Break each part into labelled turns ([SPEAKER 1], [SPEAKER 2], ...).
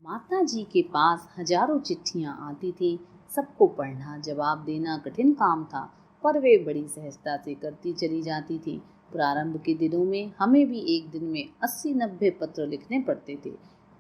[SPEAKER 1] माता जी के पास हजारों चिट्ठियां आती थी। सबको पढ़ना जवाब देना कठिन काम था, पर वे बड़ी सहजता से करती चली जाती थी। प्रारंभ के दिनों में हमें भी एक दिन में 80-90 पत्र लिखने पड़ते थे।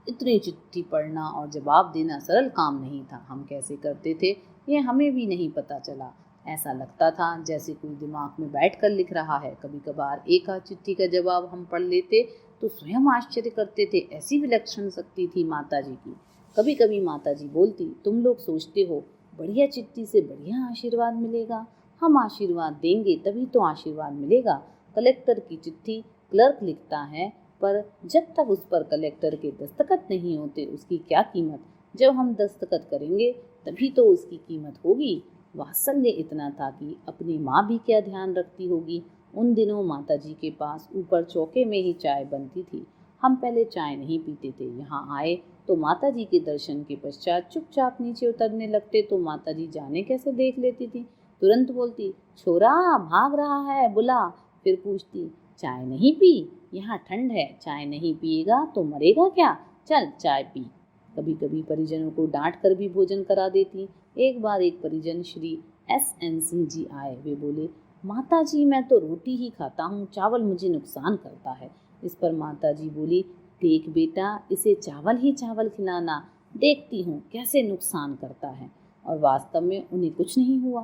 [SPEAKER 1] इतनी चिट्ठी पढ़ना और जवाब देना सरल काम नहीं था। हम कैसे करते थे ये हमें भी नहीं पता चला। ऐसा लगता था जैसे कोई दिमाग में बैठकर लिख रहा है। कभी कभार एक आध चिट्ठी का जवाब हम पढ़ लेते तो स्वयं आश्चर्य करते थे, ऐसी विलक्षण शक्ति थी माता जी की। कभी कभी माता जी बोलती, तुम लोग सोचते हो बढ़िया चिट्ठी से बढ़िया आशीर्वाद मिलेगा। हम आशीर्वाद देंगे तभी तो आशीर्वाद मिलेगा। कलेक्टर की चिट्ठी क्लर्क लिखता है, पर जब तक उस पर कलेक्टर के दस्तखत नहीं होते उसकी क्या कीमत। जब हम दस्तखत करेंगे तभी तो उसकी कीमत होगी। वात्सल्य इतना था कि अपनी माँ भी क्या ध्यान रखती होगी। उन दिनों माता जी के पास ऊपर चौके में ही चाय बनती थी। हम पहले चाय नहीं पीते थे। यहाँ आए तो माता जी के दर्शन के पश्चात चुपचाप नीचे उतरने लगते तो माता जी जाने कैसे देख लेती थी। तुरंत बोलती, छोरा भाग रहा है, बुला। फिर पूछती, चाय नहीं पी? यहाँ ठंड है, चाय नहीं पिएगा तो मरेगा क्या? चल चाय पी। कभी कभी परिजनों को डांट कर भी भोजन करा देती। एक बार एक परिजन श्री S.N. सिंह जी आए। वे बोले, माता जी मैं तो रोटी ही खाता हूँ, चावल मुझे नुकसान करता है। इस पर माता जी बोली, देख बेटा, इसे चावल ही चावल खिलाना, देखती हूँ कैसे नुकसान करता है। और वास्तव में उन्हें कुछ नहीं हुआ।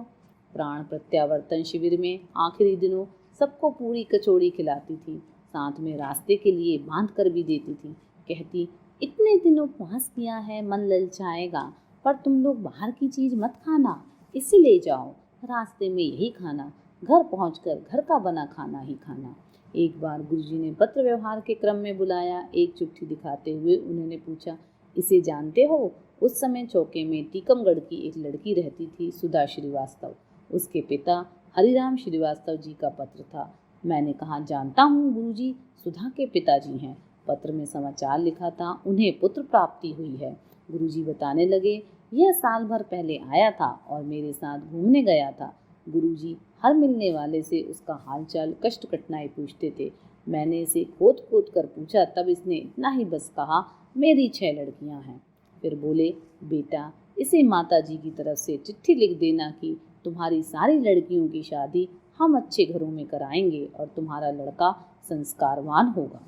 [SPEAKER 1] प्राण प्रत्यावर्तन शिविर में आखिरी दिनों सबको पूरी कचौड़ी खिलाती थी, साथ में रास्ते के लिए बांध कर भी देती थी। कहती, इतने दिनों उपवास किया है, मन ललचाएगा, पर तुम लोग बाहर की चीज मत खाना, इसे ले जाओ, रास्ते में यही खाना, घर पहुंचकर घर का बना खाना ही खाना। एक बार गुरुजी ने पत्र व्यवहार के क्रम में बुलाया। एक चिट्ठी दिखाते हुए उन्होंने पूछा, इसे जानते हो? उस समय चौके में टीकमगढ़ की एक लड़की रहती थी, सुधा श्रीवास्तव। उसके पिता हरिराम श्रीवास्तव जी का पत्र था। मैंने कहा, जानता हूँ गुरुजी, सुधा के पिताजी हैं। पत्र में समाचार लिखा था, उन्हें पुत्र प्राप्ति हुई है। गुरुजी बताने लगे, यह साल भर पहले आया था और मेरे साथ घूमने गया था। गुरुजी हर मिलने वाले से उसका हालचाल कष्ट कठिनाई पूछते थे। मैंने इसे खोद खोद कर पूछा, तब इसने इतना ही बस कहा, मेरी 6 लड़कियां हैं। फिर बोले, बेटा इसे माता जी की तरफ से चिट्ठी लिख देना कि तुम्हारी सारी लड़कियों की शादी हम अच्छे घरों में कराएंगे और तुम्हारा लड़का संस्कारवान होगा।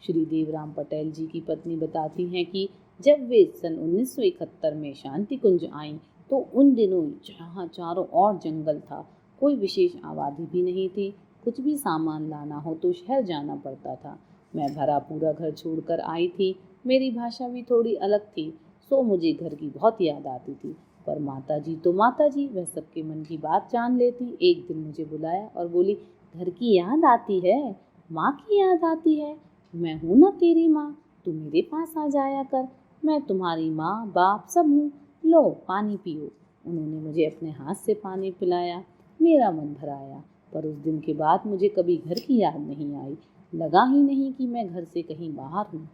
[SPEAKER 1] श्री देवराम पटेल जी की पत्नी बताती हैं कि जब वे सन 1971 में शांति कुंज आईं तो उन दिनों जहाँ चारों ओर जंगल था, कोई विशेष आबादी भी नहीं थी। कुछ भी सामान लाना हो तो शहर जाना पड़ता था। मैं भरा पूरा घर छोड़कर आई थी। मेरी भाषा भी थोड़ी अलग थी, सो मुझे घर की बहुत याद आती थी। पर माता जी तो माता जी, वह सबके मन की बात जान लेती। एक दिन मुझे बुलाया और बोली, घर की याद आती है, माँ की याद आती है। मैं हूँ ना तेरी माँ, तू मेरे पास आ जाया कर। मैं तुम्हारी माँ बाप सब हूँ, लो पानी पियो। उन्होंने मुझे अपने हाथ से पानी पिलाया। मेरा मन भर आया, पर उस दिन के बाद मुझे कभी घर की याद नहीं आई। लगा ही नहीं कि मैं घर से कहीं बाहर हूँ।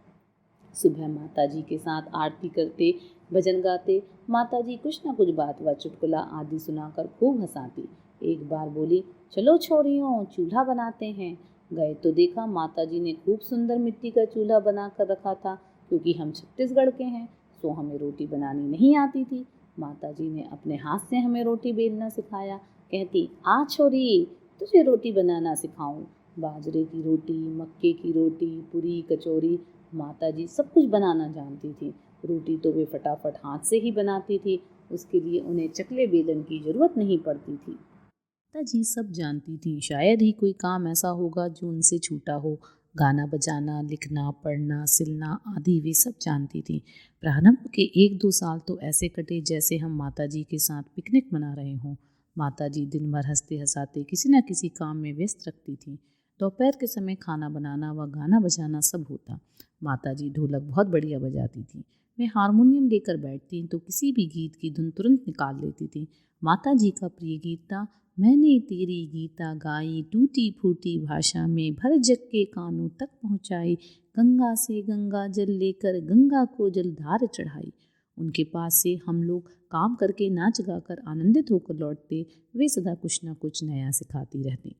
[SPEAKER 1] सुबह माता जी के साथ आरती करते, भजन गाते। माता जी कुछ न कुछ बात व चुटकुला आदि सुनाकर खूब हंसाती। एक बार बोली, चलो छोरियों चूल्हा बनाते हैं। गए तो देखा माता जी ने खूब सुंदर मिट्टी का चूल्हा बना कर रखा था। क्योंकि हम छत्तीसगढ़ के हैं सो हमें रोटी बनानी नहीं आती थी। माता जी ने अपने हाथ से हमें रोटी बेलना सिखाया। कहती, आ छोरी, तुझे रोटी बनाना सिखाऊं। बाजरे की रोटी, मक्के की रोटी, पूरी, कचौरी, माता जी सब कुछ बनाना जानती थी। रोटी तो वे फटाफट हाथ से ही बनाती थी, उसके लिए उन्हें चकले बेलन की जरूरत नहीं पड़ती थी। माता जी सब जानती थी, शायद ही कोई काम ऐसा होगा जो उनसे छूटा हो। गाना बजाना, लिखना, पढ़ना, सिलना आदि वे सब जानती थी। प्रारंभ के 1-2 साल तो ऐसे कटे जैसे हम माता जी के साथ पिकनिक मना रहे हों। माता जी दिन भर हंसते हंसाते किसी न किसी काम में व्यस्त रखती थी। दोपहर के समय खाना बनाना व गाना बजाना सब होता। माता जी ढोलक बहुत बढ़िया बजाती थी। वे हारमोनियम लेकर बैठती तो किसी भी गीत की धुन तुरंत निकाल लेती थी। माता जी का प्रिय गीत था, मैंने तेरी गीता गाई, टूटी फूटी भाषा में भर जग के कानों तक पहुँचाई, गंगा से गंगा जल लेकर गंगा को जलधार चढ़ाई। उनके पास से हम लोग काम करके नाच गाकर आनंदित होकर लौटते। वे सदा कुछ न कुछ नया सिखाती रहती।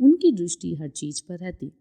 [SPEAKER 1] उनकी दृष्टि हर चीज पर रहती।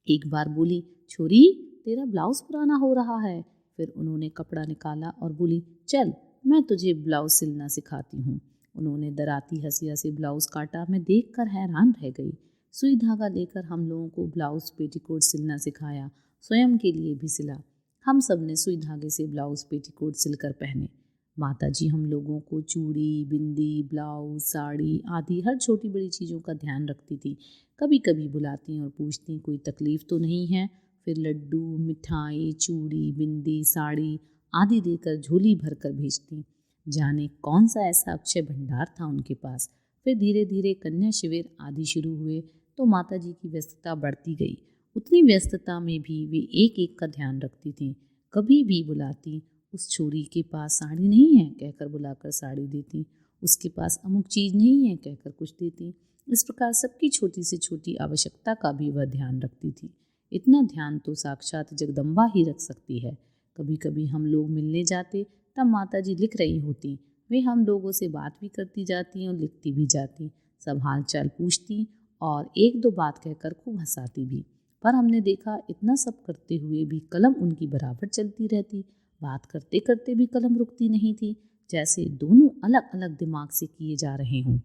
[SPEAKER 1] एक बार बोली, छोरी तेरा ब्लाउज पुराना हो रहा है, फिर उन्होंने कपड़ा निकाला और बोली, चल मैं तुझे ब्लाउज सिलना सिखाती हूँ। उन्होंने डराती हंसिया से ब्लाउज काटा। मैं देखकर हैरान रह गई। सुई धागा लेकर हम लोगों को ब्लाउज पेटीकोट सिलना सिखाया, स्वयं के लिए भी सिला। हम सब ने सुई धागे से ब्लाउज पेटीकोट सिलकर पहने। माताजी हम लोगों को चूड़ी, बिंदी, ब्लाउज, साड़ी आदि हर छोटी बड़ी चीज़ों का ध्यान रखती थी। कभी कभी बुलाती और पूछती कोई तकलीफ़ तो नहीं है। फिर लड्डू, मिठाई, चूड़ी, बिंदी, साड़ी आदि देकर झोली भर कर भेजती। जाने कौन सा ऐसा अक्षय भंडार था उनके पास। फिर धीरे धीरे कन्या शिविर आदि शुरू हुए तो माताजी की व्यस्तता बढ़ती गई। उतनी व्यस्तता में भी वे एक एक का ध्यान रखती थीं। कभी भी बुलाती, उस छोरी के पास साड़ी नहीं है कहकर बुलाकर साड़ी देती, उसके पास अमुक चीज़ नहीं है कहकर कुछ देती। इस प्रकार सबकी छोटी से छोटी आवश्यकता का भी वह ध्यान रखती थी। इतना ध्यान तो साक्षात जगदम्बा ही रख सकती है। कभी कभी हम लोग मिलने जाते तब माताजी लिख रही होती। वे हम लोगों से बात भी करती जाती और लिखती भी जाती। सब हाल चाल पूछती और एक दो बात कहकर खूब हंसाती भी। पर हमने देखा इतना सब करते हुए भी कलम उनकी बराबर चलती रहती। बात करते करते भी कलम रुकती नहीं थी, जैसे दोनों अलग अलग दिमाग से किए जा रहे हों।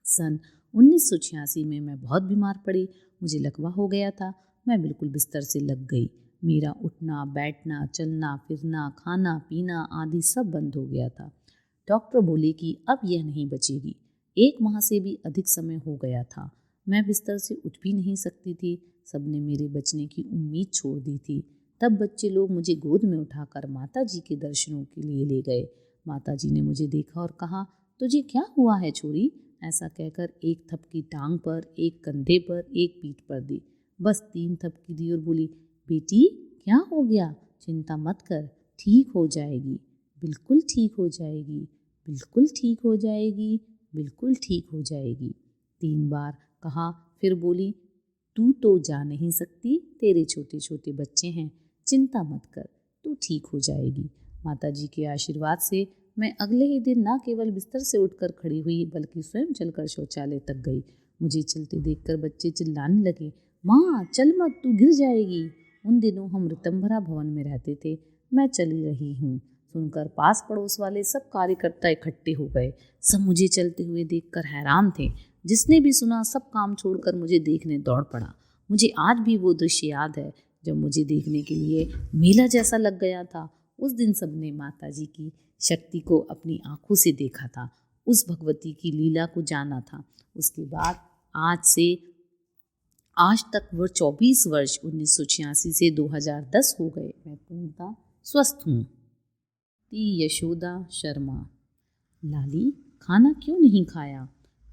[SPEAKER 1] सन 1986 में मैं बहुत बीमार पड़ी। मुझे लकवा हो गया था। मैं बिल्कुल बिस्तर से लग गई। मेरा उठना बैठना, चलना फिरना, खाना पीना आदि सब बंद हो गया था। डॉक्टर बोले कि अब यह नहीं बचेगी। 1 माह से भी अधिक समय हो गया था। मैं बिस्तर से उठ भी नहीं सकती थी। सबने मेरे बचने की उम्मीद छोड़ दी थी। तब बच्चे लोग मुझे गोद में उठाकर माता जी के दर्शनों के लिए ले गए। माता जी ने मुझे देखा और कहा, तुझे क्या हुआ है छोरी? ऐसा कहकर एक थपकी टांग पर, एक कंधे पर, एक पीठ पर दी। बस 3 थपकी दी और बोली, बेटी क्या हो गया? चिंता मत कर, ठीक हो जाएगी, बिल्कुल ठीक हो जाएगी, बिल्कुल ठीक हो जाएगी, बिल्कुल ठीक हो जाएगी। 3 बार कहा। फिर बोली, तू तो जा नहीं सकती, तेरे छोटे छोटे बच्चे हैं, चिंता मत कर, तू ठीक हो जाएगी। माताजी के आशीर्वाद से मैं अगले ही दिन न केवल बिस्तर से उठकर खड़ी हुई बल्कि स्वयं चलकर शौचालय तक गई। मुझे चलते देखकर बच्चे चिल्लाने लगे, माँ चल मत, तू गिर जाएगी। उन दिनों हम ऋतंभरा भवन में रहते थे। मैं चली रही हूँ सुनकर पास पड़ोस वाले सब कार्यकर्ता इकट्ठे हो गए। सब मुझे चलते हुए देखकर हैरान थे। जिसने भी सुना सब काम छोड़कर मुझे देखने दौड़ पड़ा। मुझे आज भी वो दृश्य याद है जब मुझे देखने के लिए मेला जैसा लग गया था। उस दिन सबने माता जी की शक्ति को अपनी आंखों से देखा था, उस भगवती की लीला को जाना था। उसके बाद आज से आज तक वो 24 वर्ष 1986 से 2010 हो गए। मैं पूर्णतः स्वस्थ हूँ। यशोदा शर्मा। लाली, खाना क्यों नहीं खाया?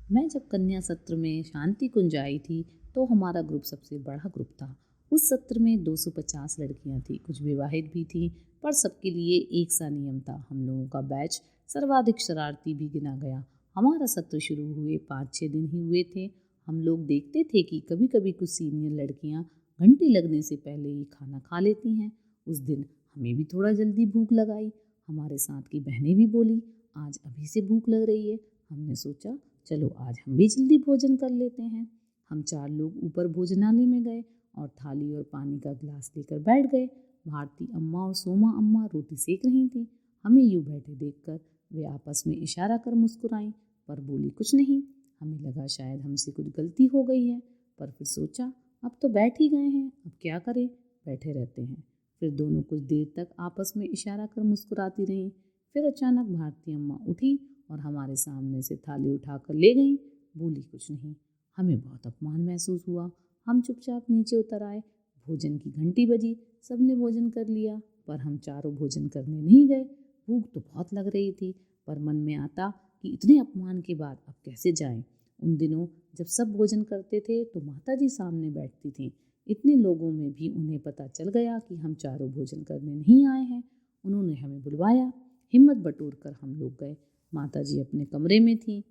[SPEAKER 1] मैं जब कन्या सत्र में शांति कुंज आई थी तो हमारा ग्रुप सबसे बड़ा ग्रुप था। उस सत्र में 250 लड़कियां थीं, कुछ विवाहित भी थीं, पर सबके लिए एक सा नियम था। हम लोगों का बैच सर्वाधिक शरारती भी गिना गया। हमारा सत्र शुरू हुए 5-6 दिन ही हुए थे। हम लोग देखते थे कि कभी कभी कुछ सीनियर लड़कियां घंटी लगने से पहले ही खाना खा लेती हैं। उस दिन हमें भी थोड़ा जल्दी भूख लगाई। हमारे साथ की बहनें भी बोली, आज अभी से भूख लग रही है। हमने सोचा चलो आज हम भी जल्दी भोजन कर लेते हैं। हम 4 लोग ऊपर भोजनालय में गए और थाली और पानी का गिलास लेकर बैठ गए। भारती अम्मा और सोमा अम्मा रोटी सेक रही थी। हमें यूँ बैठे देखकर वे आपस में इशारा कर मुस्कुराईं, पर बोली कुछ नहीं। हमें लगा शायद हमसे कुछ गलती हो गई है, पर फिर सोचा अब तो बैठ ही गए हैं, अब क्या करें, बैठे रहते हैं। फिर दोनों कुछ देर तक आपस में इशारा कर मुस्कुराती रहीं। फिर अचानक भारती अम्मा उठी और हमारे सामने से थाली उठाकर ले गईं। बोली कुछ नहीं। हमें बहुत अपमान महसूस हुआ। हम चुपचाप नीचे उतर आए। भोजन की घंटी बजी। सबने भोजन कर लिया, पर हम चारों भोजन करने नहीं गए। भूख तो बहुत लग रही थी, पर मन में आता कि इतने अपमान के बाद अब कैसे जाएं। उन दिनों जब सब भोजन करते थे तो माता जी सामने बैठती थीं। इतने लोगों में भी उन्हें पता चल गया कि हम चारों भोजन करने नहीं आए हैं। उन्होंने हमें बुलवाया। हिम्मत बटोर कर हम लोग गए। माता जी अपने कमरे में थीं,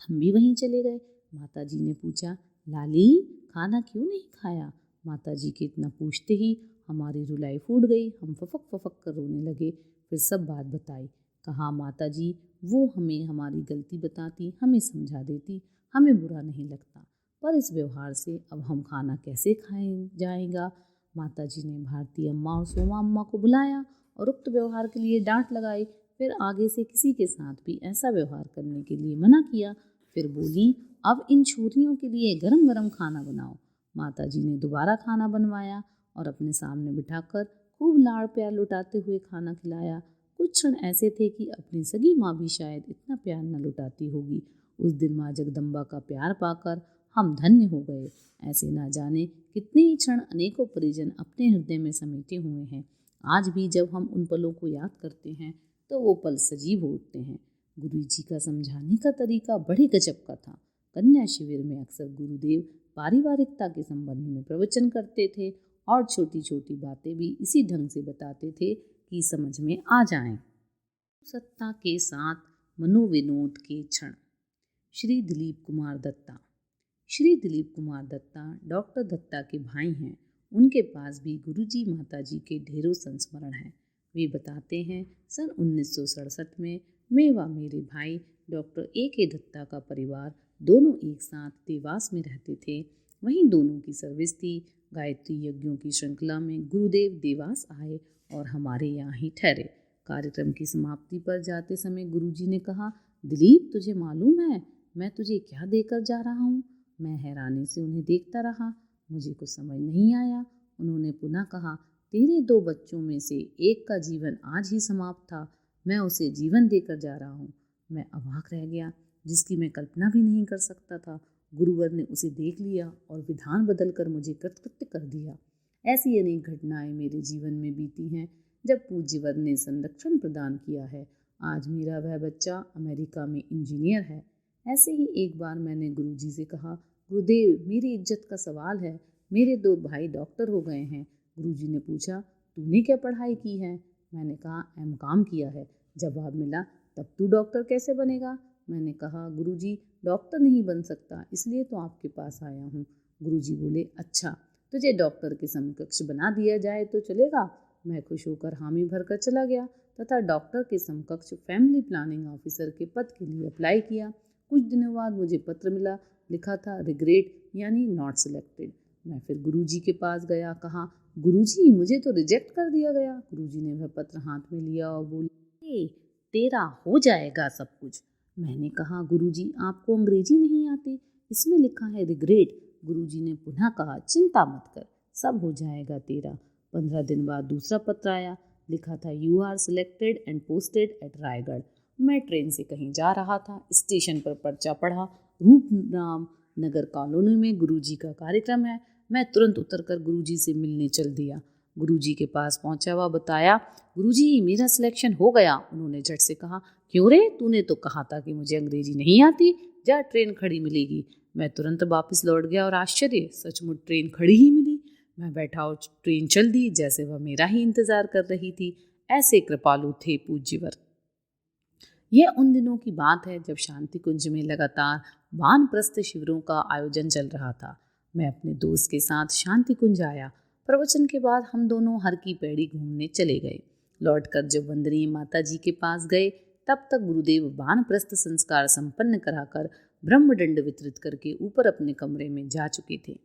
[SPEAKER 1] हम भी वहीं चले गए। माता जी ने पूछा, लाली खाना क्यों नहीं खाया? माता जी के इतना पूछते ही हमारी रुलाई फूट गई। हम फफक फफक कर रोने लगे। फिर सब बात बताई। कहा माता जी वो हमें हमारी गलती बताती, हमें समझा देती, हमें बुरा नहीं लगता, पर इस व्यवहार से अब हम खाना कैसे खाएं जाएगा। माताजी ने भारती अम्मा और सोमा अम्मा को बुलाया और उक्त व्यवहार के लिए डांट लगाई। फिर आगे से किसी के साथ भी ऐसा व्यवहार करने के लिए मना किया। फिर बोली, अब इन छोरियों के लिए गरम गरम खाना बनाओ। माताजी ने दोबारा खाना बनवाया और अपने सामने बिठाकर खूब लाड़ प्यार लुटाते हुए खाना खिलाया। कुछ क्षण ऐसे थे कि अपनी सगी माँ भी शायद इतना प्यार न लुटाती होगी। उस दिन माँ जगदम्बा का प्यार पाकर हम धन्य हो गए। ऐसे ना जाने कितने ही क्षण अनेकों परिजन अपने हृदय में समेटे हुए हैं। आज भी जब हम उन पलों को याद करते हैं तो वो पल सजीव हो उठते हैं। गुरु जी का समझाने का तरीका बड़े गजब का था। कन्या शिविर में अक्सर गुरुदेव पारिवारिकता के संबंध में प्रवचन करते थे और छोटी छोटी बातें भी इसी ढंग से बताते थे कि समझ में आ जाएं। सत्ता के साथ मनोविनोद के क्षण। श्री दिलीप कुमार दत्ता। श्री दिलीप कुमार दत्ता डॉक्टर दत्ता के भाई हैं। उनके पास भी गुरुजी माताजी के ढेरों संस्मरण हैं। वे बताते हैं, सन 1967 में मैं व मेरे भाई डॉक्टर A.K. दत्ता का परिवार दोनों एक साथ देवास में रहते थे। वहीं दोनों की सर्विस थी। गायत्री यज्ञों की श्रृंखला में गुरुदेव देवास आए और हमारे यहाँ ही ठहरे। कार्यक्रम की समाप्ति पर जाते समय गुरुजी ने कहा, दिलीप, तुझे मालूम है मैं तुझे क्या देकर जा रहा हूँ? मैं हैरानी से उन्हें देखता रहा। मुझे कुछ समझ नहीं आया। उन्होंने पुनः कहा, तेरे 2 बच्चों में से एक का जीवन आज ही समाप्त था। मैं उसे जीवन देकर जा रहा हूँ। मैं अवाक रह गया, जिसकी मैं कल्पना भी नहीं कर सकता था। गुरुवर ने उसे देख लिया और विधान बदलकर मुझे कृतकृत्य कर दिया। ऐसी अनेक घटनाएं मेरे जीवन में बीती हैं जब पूज्यवर ने संरक्षण प्रदान किया है। आज मेरा वह बच्चा अमेरिका में इंजीनियर है। ऐसे ही एक बार मैंने गुरुजी से कहा, गुरुदेव, मेरी इज्जत का सवाल है। मेरे 2 भाई डॉक्टर हो गए हैं। गुरुजी ने पूछा, तूने क्या पढ़ाई की है? मैंने कहा, M.Com किया है। जवाब मिला, तब तू डॉक्टर कैसे बनेगा? मैंने कहा, गुरुजी, डॉक्टर नहीं बन सकता, इसलिए तो आपके पास आया हूँ। गुरुजी बोले, अच्छा, तुझे डॉक्टर के समकक्ष बना दिया जाए तो चलेगा? मैं खुश होकर हामी भरकर चला गया तथा डॉक्टर के समकक्ष फैमिली प्लानिंग ऑफिसर के पद के लिए अप्लाई किया। कुछ दिनों बाद मुझे पत्र मिला। लिखा था, रिग्रेट, यानी नॉट सिलेक्टेड। मैं फिर गुरुजी के पास गया। कहा, गुरुजी, मुझे तो रिजेक्ट कर दिया गया। गुरुजी ने वह पत्र हाथ में लिया और बोले, तेरा हो जाएगा सब कुछ। मैंने कहा, गुरुजी, आपको अंग्रेजी नहीं आती, इसमें लिखा है रिग्रेट। गुरुजी ने पुनः कहा, चिंता मत कर, सब हो जाएगा तेरा। 15 दिन बाद दूसरा पत्र आया। लिखा था, you are selected and posted at Raigarh. मैं ट्रेन से कहीं जा रहा था। स्टेशन पर पर्चा पढ़ा, रूपनाम नगर कॉलोनी में गुरुजी का कार्यक्रम है। मैं तुरंत उतरकर गुरुजी से मिलने चल दिया। गुरुजी के पास पहुंचा हुआ बताया, गुरुजी, मेरा सिलेक्शन हो गया। उन्होंने झट से कहा, क्यों रे, तूने तो कहा था कि मुझे अंग्रेजी नहीं आती, जा ट्रेन खड़ी मिलेगी। मैं तुरंत वापस लौट गया और आश्चर्य, सचमुच ट्रेन खड़ी ही मिली। मैं बैठा और ट्रेन चल दी जैसे वह मेरा ही इंतजार कर रही थी। ऐसे कृपालु थे पूज्यवर। यह उन दिनों की बात है जब शांति कुंज में लगातार वानप्रस्थ शिविरों का आयोजन चल रहा था। मैं अपने दोस्त के साथ शांति कुंज आया। प्रवचन के बाद हम दोनों हर की पैड़ी घूमने चले गए। लौटकर जब वंदनीय माता जी के पास गए तब तक गुरुदेव वानप्रस्थ संस्कार संपन्न कराकर ब्रह्मदंड वितरित करके ऊपर अपने कमरे में जा चुके थे।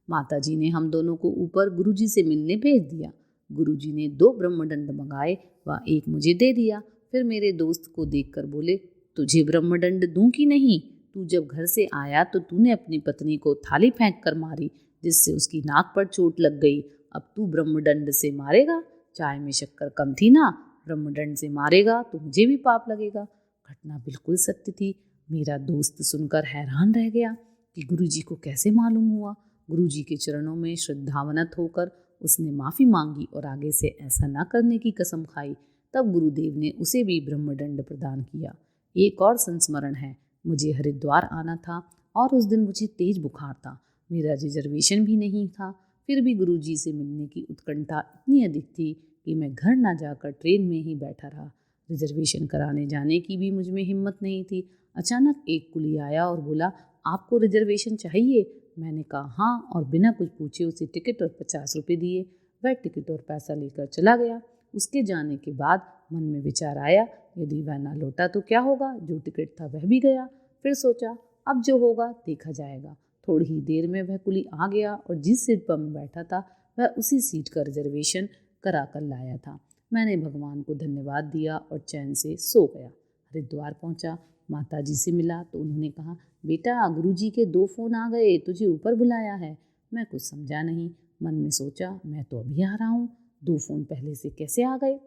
[SPEAKER 1] माता जी ने हम दोनों को ऊपर गुरुजी से मिलने भेज दिया। गुरुजी ने 2 ब्रह्मदंड मंगाए व एक मुझे दे दिया। फिर मेरे दोस्त को देखकर बोले, तुझे ब्रह्मदंड दूं कि नहीं? तू जब घर से आया तो तूने अपनी पत्नी को थाली फेंक कर मारी, जिससे उसकी नाक पर चोट लग गई। अब तू ब्रह्मदंड से मारेगा? चाय में शक्कर कम थी ना? ब्रह्मदंड से मारेगा तो मुझे भी पाप लगेगा। घटना बिल्कुल सत्य थी। मेरा दोस्त सुनकर हैरान रह गया कि गुरुजी को कैसे मालूम हुआ। गुरुजी के चरणों में श्रद्धावनत होकर उसने माफ़ी मांगी और आगे से ऐसा न करने की कसम खाई। तब गुरुदेव ने उसे भी ब्रह्मदंड प्रदान किया। एक और संस्मरण है, मुझे हरिद्वार आना था और उस दिन मुझे तेज बुखार था। मेरा रिजर्वेशन भी नहीं था। फिर भी गुरुजी से मिलने की उत्कंठा इतनी अधिक थी कि मैं घर ना जाकर ट्रेन में ही बैठा रहा। रिजर्वेशन कराने जाने की भी मुझ में हिम्मत नहीं थी। अचानक एक कुली आया और बोला, आपको रिजर्वेशन चाहिए? मैंने कहा हाँ, और बिना कुछ पूछे उसे टिकट और 50 रुपये दिए। वह टिकट और पैसा लेकर चला गया। उसके जाने के बाद मन में विचार आया, यदि वह ना लौटा तो क्या होगा? जो टिकट था वह भी गया। फिर सोचा, अब जो होगा देखा जाएगा। थोड़ी ही देर में वह कुली आ गया और जिस सीट पर मैं बैठा था वह उसी सीट का रिजर्वेशन करा कर लाया था। मैंने भगवान को धन्यवाद दिया और चैन से सो गया। हरिद्वार पहुंचा, माताजी से मिला तो उन्होंने कहा, बेटा गुरुजी के 2 फ़ोन आ गए, तुझे ऊपर बुलाया है। मैं कुछ समझा नहीं, मन में सोचा मैं तो अभी आ रहा हूँ, 2 फ़ोन पहले से कैसे आ गए।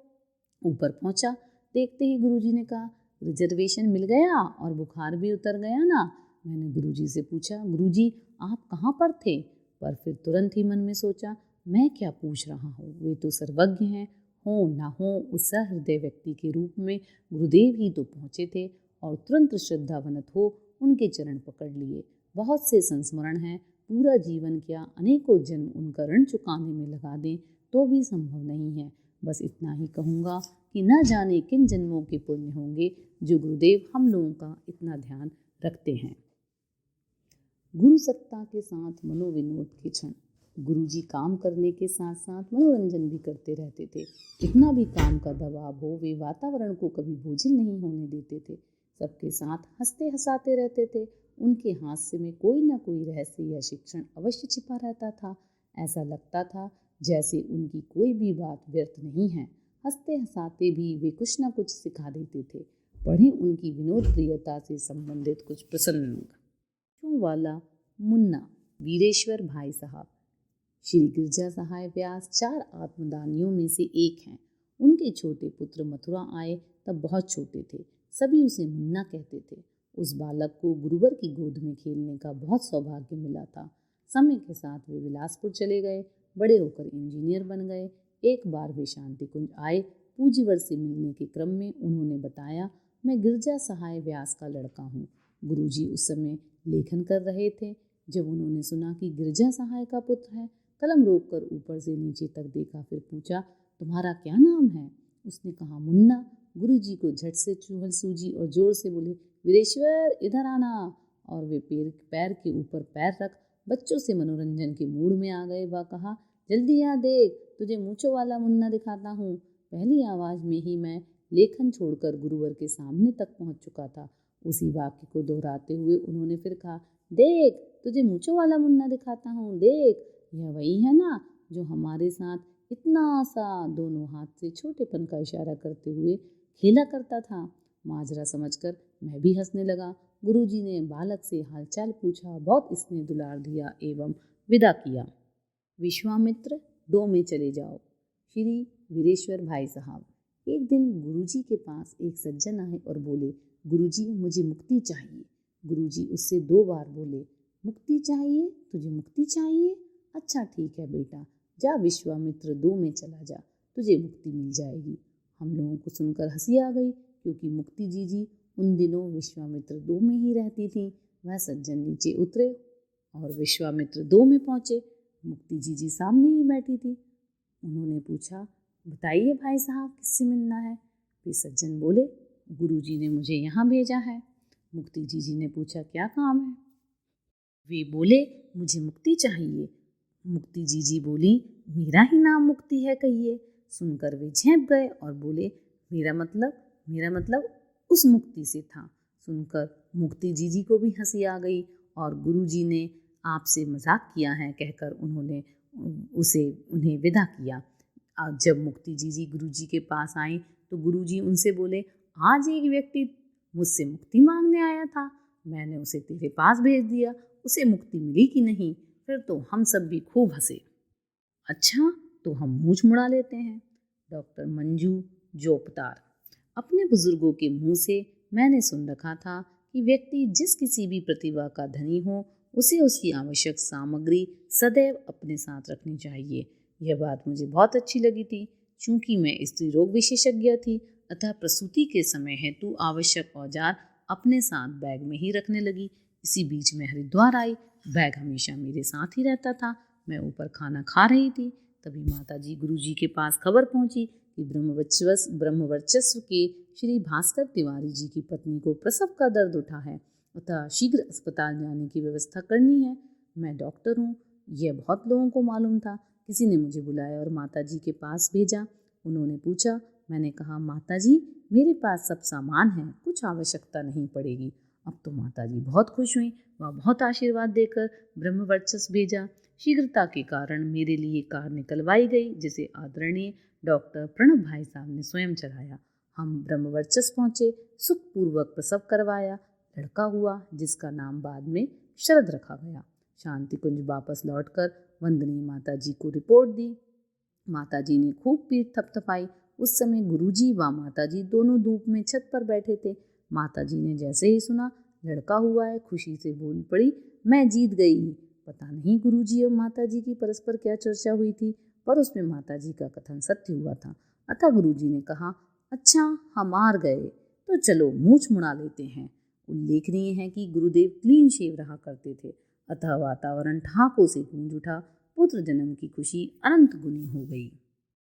[SPEAKER 1] ऊपर पहुंचा, देखते ही गुरुजी ने कहा, रिजर्वेशन मिल गया और बुखार भी उतर गया ना। मैंने गुरुजी से पूछा, गुरुजी आप कहाँ पर थे? पर फिर तुरंत ही मन में सोचा, मैं क्या पूछ रहा हूँ, वे तो सर्वज्ञ हैं। हो ना हो उस सहृदय व्यक्ति के रूप में गुरुदेव ही तो पहुँचे थे और तुरंत श्रद्धावनत हो उनके चरण पकड़ लिए। बहुत से संस्मरण हैं, पूरा जीवन क्या अनेकों जन्म उनका ऋण चुकाने में लगा दें तो भी संभव नहीं है। बस इतना ही कहूँगा कि न जाने किन जन्मों के पुण्य होंगे जो गुरुदेव हम लोगों का इतना ध्यान रखते हैं। गुरु सत्ता के साथ मनोविनोद के क्षण। गुरुजी काम करने के साथ साथ मनोरंजन भी करते रहते थे। कितना भी काम का दबाव हो, वे वातावरण को कभी बोझिल नहीं होने देते थे। सबके साथ हंसते हंसाते रहते थे। उनके हास्य में कोई ना कोई रहस्य या शिक्षण अवश्य छिपा रहता था। ऐसा लगता था जैसे उनकी कोई भी बात व्यर्थ नहीं है। हंसते हंसाते भी वे कुछ न कुछ सिखा देते थे। पढ़ें उनकी विनोद प्रियता से संबंधित कुछ प्रसंग। वाला मुन्ना वीरेश्वर भाई साहब। श्री गिरजा सहाय व्यास 4 आत्मदानियों में से एक हैं। उनके छोटे पुत्र मथुरा आए तब बहुत छोटे थे। सभी उसे मुन्ना कहते थे। उस बालक को गुरुवर की गोद में खेलने का बहुत सौभाग्य मिला था। समय के साथ वे बिलासपुर चले गए। बड़े होकर इंजीनियर बन गए। एक बार वे शांति कुंज आए। पूज्यवर से मिलने के क्रम में उन्होंने बताया, मैं गिरजा सहाय व्यास का लड़का हूँ। गुरुजी उस समय लेखन कर रहे थे। जब उन्होंने सुना कि गिरजा सहाय का पुत्र है, कलम रोककर ऊपर से नीचे तक देखा, फिर पूछा, तुम्हारा क्या नाम है? उसने कहा, मुन्ना। गुरुजी को झट से चूहल सूझी और जोर से बोले, वीरेश्वर इधर आना। और वे पैर के ऊपर पैर रख बच्चों से मनोरंजन के मूड में आ गए। वह कहा, जल्दी आ देख, तुझे मूंछों वाला मुन्ना दिखाता हूँ। पहली आवाज में ही मैं लेखन छोड़कर गुरुवर के सामने तक पहुँच चुका था। उसी वाक्य को दोहराते हुए उन्होंने फिर कहा, देख, तुझे मूंछों वाला मुन्ना दिखाता हूँ, देख, यह वही है ना जो हमारे साथ इतना सा दोनों हाथ से छोटेपन का इशारा करते हुए खेला करता था। माजरा समझकर मैं भी हंसने लगा। गुरुजी ने बालक से हालचाल पूछा, बहुत स्नेह दुलार दिया एवं विदा किया। विश्वामित्र 2 में चले जाओ। श्री वीरेश्वर भाई साहब। एक दिन गुरुजी के पास एक सज्जन आए और बोले, गुरुजी मुझे मुक्ति चाहिए। गुरुजी उससे 2 बार बोले, मुक्ति चाहिए? तुझे मुक्ति चाहिए? अच्छा ठीक है बेटा, जा विश्वामित्र 2 में चला जा, तुझे मुक्ति मिल जाएगी। हम लोगों को सुनकर हंसी आ गई, क्योंकि मुक्ति जीजी उन दिनों विश्वामित्र 2 में ही रहती थी। वह सज्जन नीचे उतरे और विश्वामित्र 2 में पहुँचे। मुक्ति जीजी सामने ही बैठी थी। उन्होंने पूछा, बताइए भाई साहब, किससे मिलना है? वे सज्जन बोले, गुरुजी ने मुझे यहाँ भेजा है। मुक्ति जीजी ने पूछा, क्या काम है? वे बोले, मुझे मुक्ति चाहिए। मुक्ति जीजी बोली, मेरा ही नाम मुक्ति है कहिए। सुनकर वे झेंप गए और बोले, मेरा मतलब उस मुक्ति से था। सुनकर मुक्ति जीजी को भी हंसी आ गई और गुरुजी ने आपसे मजाक किया है कहकर उन्होंने उन्हें विदा किया। जब मुक्ति जीजी गुरुजी के पास आई तो गुरुजी उनसे बोले, आज एक व्यक्ति मुझसे मुक्ति मांगने आया था, मैंने उसे तेरे पास भेज दिया। उसे मुक्ति मिली कि नहीं? फिर तो हम सब भी खूब हंसे। अच्छा, तो हम मूछ मुड़ा लेते हैं। डॉक्टर मंजू जोपतार। अपने बुजुर्गों के मुंह से मैंने सुन रखा था कि व्यक्ति जिस किसी भी प्रतिभा का धनी हो, उसे उसकी आवश्यक सामग्री सदैव अपने साथ रखनी चाहिए। यह बात मुझे बहुत अच्छी लगी थी। चूंकि मैं स्त्री रोग विशेषज्ञ थी, अतः प्रसूति के समय हेतु आवश्यक औजार अपने साथ बैग में ही रखने लगी। इसी बीच में हरिद्वार आई। बैग हमेशा मेरे साथ ही रहता था। मैं ऊपर खाना खा रही थी, तभी माताजी गुरुजी के पास खबर पहुंची कि ब्रह्मवर्चस्व के श्री भास्कर तिवारी जी की पत्नी को प्रसव का दर्द उठा है, अतः शीघ्र अस्पताल जाने की व्यवस्था करनी है। मैं डॉक्टर हूँ, यह बहुत लोगों को मालूम था। किसी ने मुझे बुलाया और माताजी के पास भेजा। उन्होंने पूछा। मैंने कहा, माताजी मेरे पास सब सामान है, कुछ आवश्यकता नहीं पड़ेगी। अब तो माताजी बहुत खुश हुई। वह बहुत आशीर्वाद देकर ब्रह्मवर्चस्व भेजा। शीघ्रता के कारण मेरे लिए कार निकलवाई गई, जिसे आदरणीय डॉक्टर प्रणब भाई साहब ने स्वयं चलाया। हम ब्रह्मवर्चस पहुँचे, सुखपूर्वक प्रसव करवाया, लड़का हुआ जिसका नाम बाद में शरद रखा गया। शांति कुंज वापस लौटकर वंदनीय माता जी को रिपोर्ट दी। माता जी ने खूब पीठ थपथपाई। उस समय गुरुजी व माता जी दोनों धूप में छत पर बैठे थे। माता जी ने जैसे ही सुना लड़का हुआ है, खुशी से बोल पड़ी, मैं जीत गई। पता नहीं गुरुजी और माता जी की परस्पर क्या चर्चा हुई थी, पर उसमें माता जी का कथन सत्य हुआ था। अतः गुरुजी ने कहा, अच्छा हम हार गए तो चलो मूछ मुड़ा लेते हैं। उल्लेखनीय है कि गुरुदेव क्लीन शेव रहा करते थे, अतः वातावरण ठहाकों से गूंज उठा। पुत्र जन्म की खुशी अनंत गुनी हो गई।